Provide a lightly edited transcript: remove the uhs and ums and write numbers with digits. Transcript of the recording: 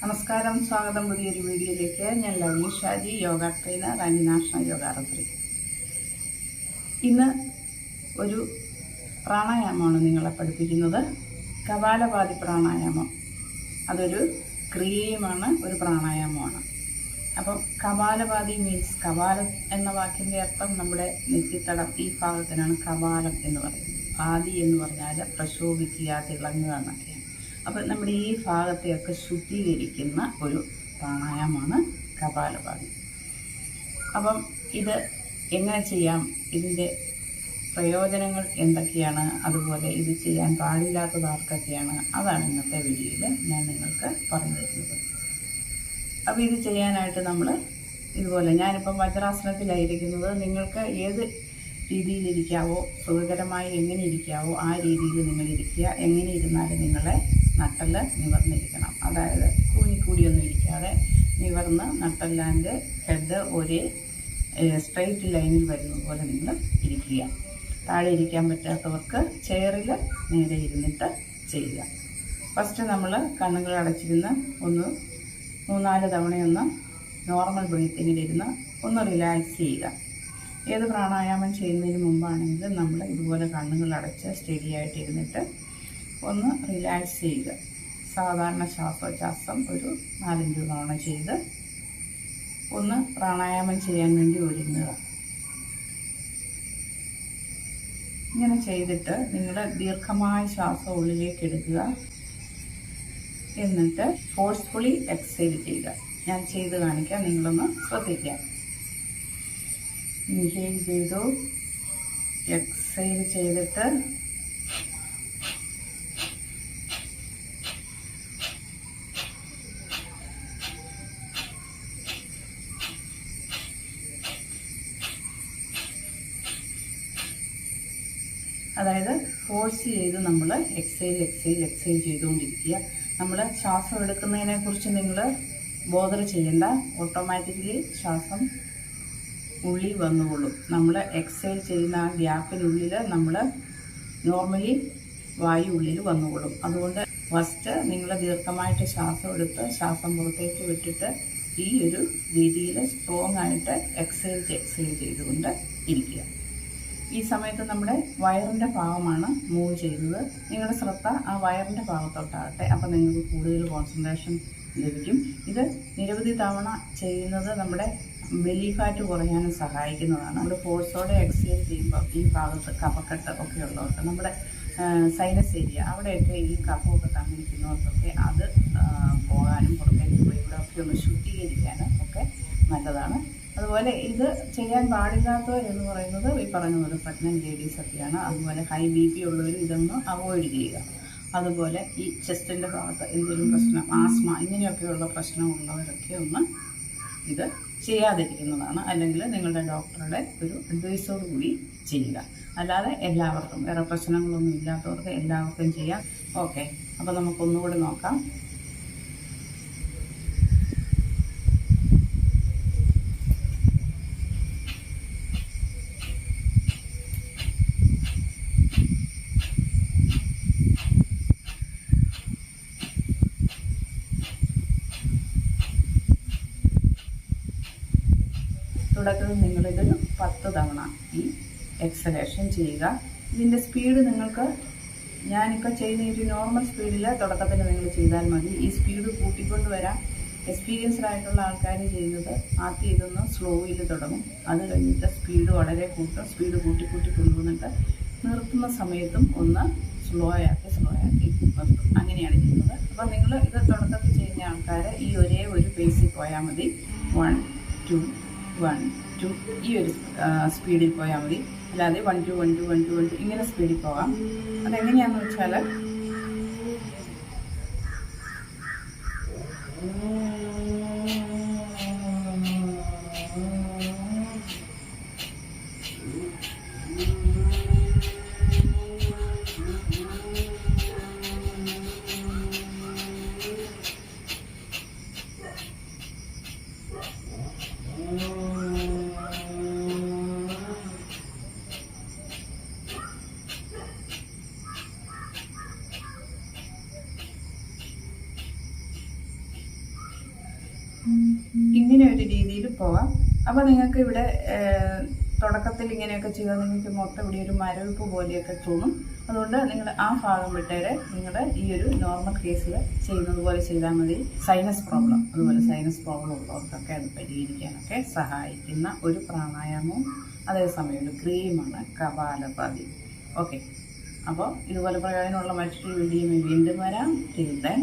നമസ്കാരം, സ്വാഗതം പുതിയൊരു വീഡിയോയിലേക്ക്. ഞാൻ lovely Shaji, yoga trainer and national yoga referee. ഇന്ന് ഒരു പ്രാണായാമമാണ് നിങ്ങളെ പഠിപ്പിക്കുന്നത്. കപാലഭാതി പ്രാണായാമം. അതൊരു ക്രിയയുമാണ്, ഒരു പ്രാണായാമമാണ്. അപ്പം കപാലഭാതി മീൻസ് കപാലം എന്ന വാക്കിൻ്റെ അർത്ഥം നമ്മുടെ നെറ്റിത്തടം ഈ ഭാഗത്തിനാണ് കപാലം എന്ന് പറയുന്നത്. ഭാതി എന്ന് പറഞ്ഞാൽ പ്രശോഭിക്കുക, തിളങ്ങുക എന്നൊക്കെയാണ്. അപ്പം നമ്മുടെ ഈ ഭാഗത്തെയൊക്കെ ശുദ്ധീകരിക്കുന്ന ഒരു പ്രാണായാമമാണ് കപാലഭാതി. അപ്പം ഇത് എങ്ങനെ ചെയ്യാം, ഇതിൻ്റെ പ്രയോജനങ്ങൾ എന്തൊക്കെയാണ്, അതുപോലെ ഇത് ചെയ്യാൻ പാടില്ലാത്തത് ആർക്കൊക്കെയാണ്, അതാണ് ഇന്നത്തെ വീഡിയോയിൽ ഞാൻ നിങ്ങൾക്ക് പറഞ്ഞു തരുന്നത്. അപ്പോൾ ഇത് ചെയ്യാനായിട്ട് നമ്മൾ ഇതുപോലെ, ഞാനിപ്പം വജ്രാസനത്തിലായിരിക്കുന്നത്. നിങ്ങൾക്ക് ഏത് രീതിയിലിരിക്കാവോ, സുഖകരമായി എങ്ങനെ ഇരിക്കാവോ ആ രീതിയിൽ നിങ്ങൾ ഇരിക്കുക. എങ്ങനെ ഇരുന്നാലും നിങ്ങളെ നട്ടെല്ല് നിവർന്നിരിക്കണം. അതായത് കൂനിക്കൂടിയൊന്നും ഇരിക്കാതെ നിവർന്ന് നട്ടെല്ലാൻ്റെ ഹെഡ് ഒരേ സ്ട്രെയിറ്റ് ലൈനിൽ വരുന്നത് പോലെ നിങ്ങൾ ഇരിക്കുക. താഴെ ഇരിക്കാൻ പറ്റാത്തവർക്ക് ചെയറിൽ നേരെ ഇരുന്നിട്ട് ചെയ്യുക. ഫസ്റ്റ് നമ്മൾ കണ്ണുകൾ അടച്ചിരുന്ന് ഒന്ന് 3-4 തവണയൊന്ന് നോർമൽ ബ്രീത്തിങ്ങിലിരുന്ന് ഒന്ന് റിലാക്സ് ചെയ്യുക. ഏത് പ്രാണായാമം ചെയ്യുന്നതിന് മുമ്പാണെങ്കിലും നമ്മൾ ഇതുപോലെ കണ്ണുകൾ അടച്ച് സ്റ്റഡി ആയിട്ടിരുന്നിട്ട് ഒന്ന് റിലാക്സ് ചെയ്യുക. സാധാരണ ശ്വാസോച്ഛ്വാസം ഒരു 4-5 തവണ ചെയ്ത് ഒന്ന് പ്രാണായാമം ചെയ്യാൻ വേണ്ടി ഒരുങ്ങുക. ഇങ്ങനെ ചെയ്തിട്ട് നിങ്ങൾ ദീർഘമായ ശ്വാസം ഉള്ളിലേക്ക് എടുക്കുക. എന്നിട്ട് ഫോഴ്സ്ഫുള്ളി എക്സൈൽ ചെയ്യുക. ഞാൻ ചെയ്ത് കാണിക്കാം, നിങ്ങളൊന്ന് ശ്രദ്ധിക്കാം. ഇൻഹേൽ ചെയ്തു, എക്സൈൽ ചെയ്തിട്ട് അതായത് ഫോഴ്സ് ചെയ്ത് നമ്മൾ എക്സൈൽ ചെയ്തുകൊണ്ടിരിക്കുക. നമ്മൾ ശ്വാസം എടുക്കുന്നതിനെ കുറിച്ച് നിങ്ങൾ ബോധർ ചെയ്യേണ്ട. ഓട്ടോമാറ്റിക്കലി ശ്വാസം ഉള്ളിൽ വന്നുകൊള്ളും. നമ്മൾ എക്സൈൽ ചെയ്യുന്ന ആ ഗ്യാപ്പിനുള്ളിൽ നമ്മൾ നോർമലി വായു ഉള്ളിൽ വന്നുകൊള്ളും. അതുകൊണ്ട് ഫസ്റ്റ് നിങ്ങൾ ദീർഘമായിട്ട് ശ്വാസം എടുത്ത് ശ്വാസം പുറത്തേക്ക് വിട്ടിട്ട് ഈ ഒരു രീതിയിൽ സ്ട്രോങ് ആയിട്ട് എക്സൈൽ ചെയ്തുകൊണ്ട് ഇരിക്കുക. ഈ സമയത്ത് നമ്മുടെ വയറിൻ്റെ ഭാഗമാണ് മൂവ് ചെയ്യുന്നത്. നിങ്ങളുടെ ശ്രദ്ധ ആ വയറിൻ്റെ ഭാഗത്തോട്ടാകട്ടെ. അപ്പോൾ നിങ്ങൾക്ക് കൂടുതൽ കോൺസെൻട്രേഷൻ ലഭിക്കും. ഇത് നിരവധി തവണ ചെയ്യുന്നത് നമ്മുടെ ബെല്ലി ഫാറ്റ് കുറയാനും സഹായിക്കുന്നതാണ്. നമ്മൾ ഫോഴ്സോടെ എക്സൈൽ ചെയ്യുമ്പോൾ ഈ ഭാഗത്ത് കഫക്കെട്ട് ഒക്കെ ഉള്ളവർക്ക്, നമ്മുടെ സൈനസ് ഏരിയ അവിടെയൊക്കെ ഈ കഫമൊക്കെ തങ്ങിയിരിക്കുന്നവർക്കൊക്കെ അത് പോകാനും പുറത്തേക്ക് പോയി ഇവിടെയൊക്കെ ഒന്ന് ശുദ്ധീകരിക്കാനും ഒക്കെ നല്ലതാണ്. അതുപോലെ ഇത് ചെയ്യാൻ പാടില്ലാത്തവരെന്ന് പറയുന്നത് ഈ പറഞ്ഞ പോലെ പ്രഗ്നന്റ് ലേഡീസൊക്കെയാണ്. അതുപോലെ ഹൈ BP ഉള്ളവർ ഇതൊന്ന് അവോയ്ഡ് ചെയ്യുക. അതുപോലെ ഈ ചെസ്റ്റിൻ്റെ ഭാഗത്ത് എന്തെങ്കിലും പ്രശ്നം, ആസ്മ ഇങ്ങനെയൊക്കെയുള്ള പ്രശ്നമുള്ളവരൊക്കെ ഒന്ന് ഇത് ചെയ്യാതിരിക്കുന്നതാണ്. അല്ലെങ്കിൽ നിങ്ങളുടെ ഡോക്ടറുടെ ഒരു അഡ്വൈസോട് കൂടി ചെയ്യുക. അല്ലാതെ എല്ലാവർക്കും, വേറെ പ്രശ്നങ്ങളൊന്നും ഇല്ലാത്തവർക്ക് എല്ലാവർക്കും ചെയ്യാം. ഓക്കെ, അപ്പോൾ നമുക്കൊന്നുകൂടി നോക്കാം. തുടക്കത്തിൽ നിങ്ങളിതൊരു 10 തവണ ഈ എക്സലേഷൻ ചെയ്യുക. ഇതിൻ്റെ സ്പീഡ് നിങ്ങൾക്ക്, ഞാനിപ്പോൾ ചെയ്യുന്ന ഒരു നോർമൽ സ്പീഡിൽ തുടക്കത്തിൽ നിങ്ങൾ ചെയ്താൽ മതി. ഈ സ്പീഡ് കൂട്ടിക്കൊണ്ട് വരാം. എക്സ്പീരിയൻസ്ഡ് ആയിട്ടുള്ള ആൾക്കാർ ചെയ്യുന്നത് ആദ്യം ഇതൊന്ന് സ്ലോയിൽ തുടങ്ങും. അത് കഴിഞ്ഞിട്ട് സ്പീഡ് വളരെ കൂട്ടും. സ്പീഡ് കൂട്ടി കൊണ്ടുവന്നിട്ട് നിർത്തുന്ന സമയത്തും ഒന്ന് സ്ലോ ആക്കി നിർത്തും. അങ്ങനെയാണ് ചെയ്യുന്നത്. അപ്പോൾ നിങ്ങൾ ഇത് തുടക്കത്തിൽ ചെയ്യുന്ന ആൾക്കാർ ഈ ഒരേ ഒരു പേസിൽ പോയാൽ മതി. 1 2 1 2 ഈ ഒരു സ്പീഡിൽ പോയാൽ മതി. അല്ലാതെ 1 2 1 2 1 2 1 2 ഇങ്ങനെ സ്പീഡിൽ പോകാം. അതെങ്ങനെയാണെന്ന് വെച്ചാൽ ഇങ്ങനെ ഒരു രീതിയിൽ പോകാം. അപ്പോൾ നിങ്ങൾക്ക് ഇവിടെ തുടക്കത്തിൽ ഇങ്ങനെയൊക്കെ ചെയ്താൽ നിങ്ങൾക്ക് മൊത്തം ഇവിടെ ഒരു മരവിപ്പ് പോലെയൊക്കെ തോന്നും. അതുകൊണ്ട് നിങ്ങൾ ആ ഭാഗം വിട്ടേരെ നിങ്ങൾ ഈ ഒരു നോർമൽ കേസിൽ ചെയ്യുന്നത് പോലെ ചെയ്താൽ മതി. സൈനസ് പ്രോബ്ലം, അതുപോലെ സൈനസ് പ്രോബ്ലം ഉള്ളവർക്കൊക്കെ അത് പരിഹരിക്കാനൊക്കെ സഹായിക്കുന്ന ഒരു പ്രാണായാമവും അതേസമയം ഒരു ക്രീമാണ് കപാലഭാതി. ഓക്കെ, അപ്പോൾ ഇതുപോലെ പ്രയോജനമുള്ള മറ്റൊരു വീഡിയോ വീണ്ടും വരാം. Till then